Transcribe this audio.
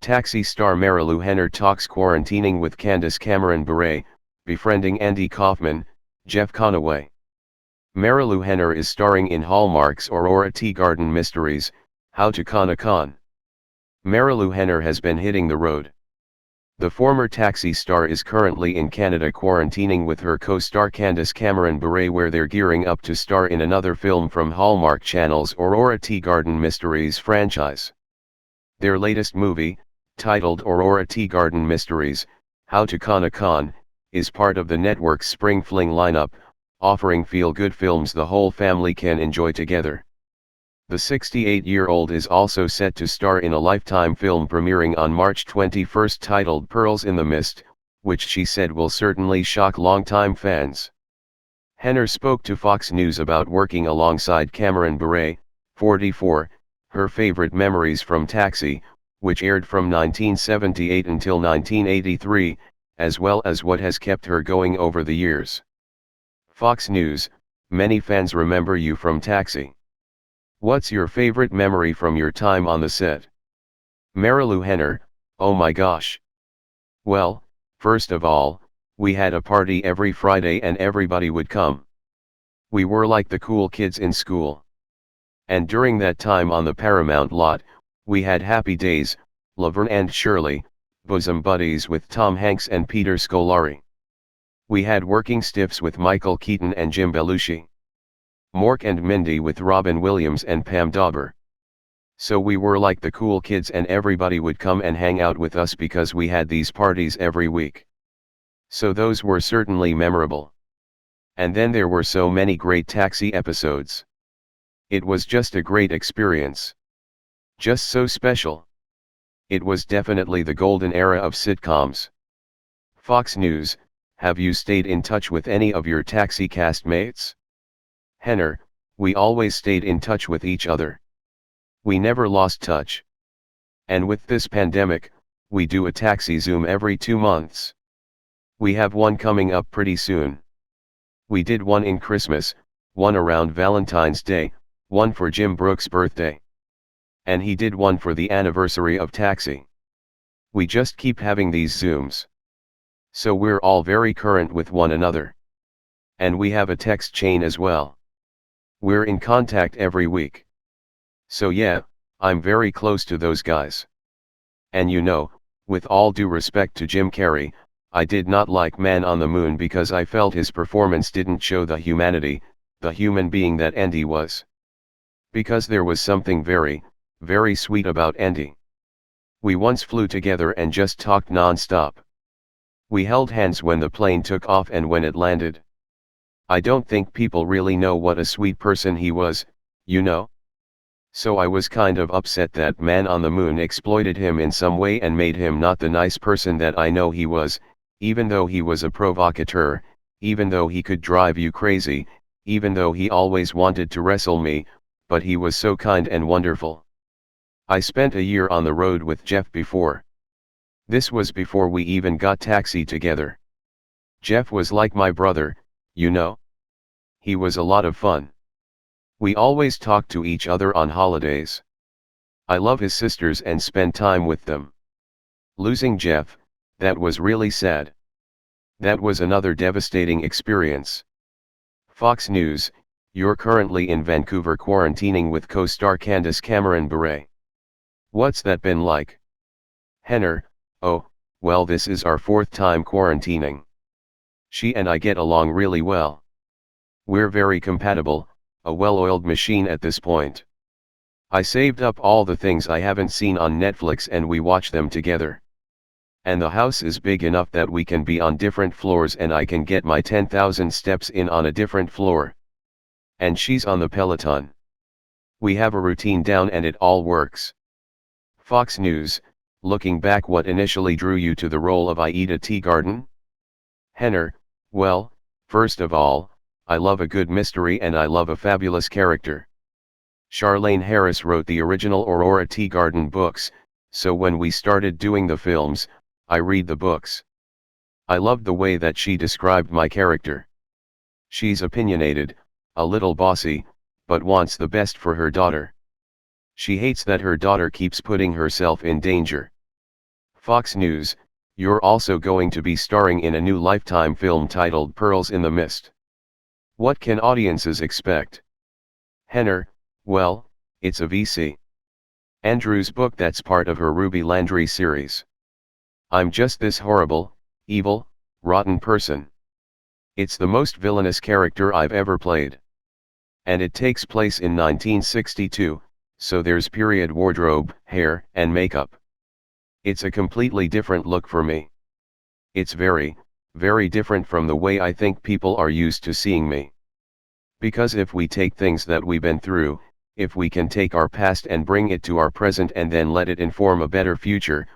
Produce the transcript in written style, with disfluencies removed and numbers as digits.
Taxi star Marilu Henner talks quarantining with Candace Cameron Bure, befriending Kaufman, Jeff Conaway. Marilu Henner is starring in Hallmark's Aurora Teagarden Mysteries, How to Con a Con. Marilu Henner has been hitting the road. The former Taxi star is currently in Canada quarantining with her co-star Candace Cameron Bure, where they're gearing up to star in another film from Hallmark Channel's Aurora Teagarden Mysteries franchise. Their latest movie, titled Aurora Teagarden Mysteries, How to Con a Con, is part of the network's Spring Fling lineup, offering feel-good films the whole family can enjoy together. The 68-year-old is also set to star in a Lifetime film premiering on March 21 titled Pearls in the Mist, which she said will certainly shock longtime fans. Henner spoke to Fox News about working alongside Cameron Bure, 44, her favorite memories from Taxi, which aired from 1978 until 1983, as well as what has kept her going over the years. Fox News: many fans remember you from Taxi. What's your favorite memory from your time on the set? Marilu Henner: oh my gosh. Well, first of all, we had a party every Friday and everybody would come. We were like the cool kids in school. And during that time on the Paramount lot, we had Happy Days, Laverne and Shirley, bosom buddies with Tom Hanks and Peter Scolari. We had Working Stiffs with Michael Keaton and Jim Belushi. Mork and Mindy with Robin Williams and Pam Dawber. So we were like the cool kids and everybody would come and hang out with us because we had these parties every week. So those were certainly memorable. And then there were so many great Taxi episodes. It was just a great experience. Just so special. It was definitely the golden era of sitcoms. Fox News: have you stayed in touch with any of your Taxi castmates? Henner: we always stayed in touch with each other. We never lost touch. And with this pandemic, we do a Taxi Zoom every 2 months. We have one coming up pretty soon. We did one in Christmas, one around Valentine's Day, one for Jim Brooks' birthday. And he did one for the anniversary of Taxi. We just keep having these Zooms. So we're all very current with one another. And we have a text chain as well. We're in contact every week. So yeah, I'm very close to those guys. And you know, with all due respect to Jim Carrey, I did not like Man on the Moon because I felt his performance didn't show the humanity, the human being that Andy was. Because there was something very, very sweet about Andy. We once flew together and just talked non-stop. We held hands when the plane took off and when it landed. I don't think people really know what a sweet person he was, you know? So I was kind of upset that Man on the Moon exploited him in some way and made him not the nice person that I know he was, even though he was a provocateur, even though he could drive you crazy, even though he always wanted to wrestle me, but he was so kind and wonderful. I spent a year on the road with Jeff before. This was before we even got Taxi together. Jeff was like my brother, you know? He was a lot of fun. We always talked to each other on holidays. I love his sisters and spend time with them. Losing Jeff, that was really sad. That was another devastating experience. Fox News: you're currently in Vancouver quarantining with co-star Candace Cameron Bure. What's that been like? Henner: oh, well, this is our 4th time quarantining. She and I get along really well. We're very compatible, a well-oiled machine at this point. I saved up all the things I haven't seen on Netflix and we watch them together. And the house is big enough that we can be on different floors and I can get my 10,000 steps in on a different floor. And she's on the Peloton. We have a routine down and it all works. Fox News: looking back, what initially drew you to the role of Aida Teagarden? Henner: well, first of all, I love a good mystery and I love a fabulous character. Charlaine Harris wrote the original Aurora Teagarden books, so when we started doing the films, I read the books. I loved the way that she described my character. She's opinionated, a little bossy, but wants the best for her daughter. She hates that her daughter keeps putting herself in danger. Fox News, you're also going to be starring in a new Lifetime film titled Pearls in the Mist. What can audiences expect? Henner, well, it's a V.C. Andrews book that's part of her Ruby Landry series. I'm just this horrible, evil, rotten person. It's the most villainous character I've ever played. And it takes place in 1962, so there's period wardrobe, hair, and makeup. It's a completely different look for me. It's very, very different from the way I think people are used to seeing me. Because if we take things that we've been through, if we can take our past and bring it to our present and then let it inform a better future,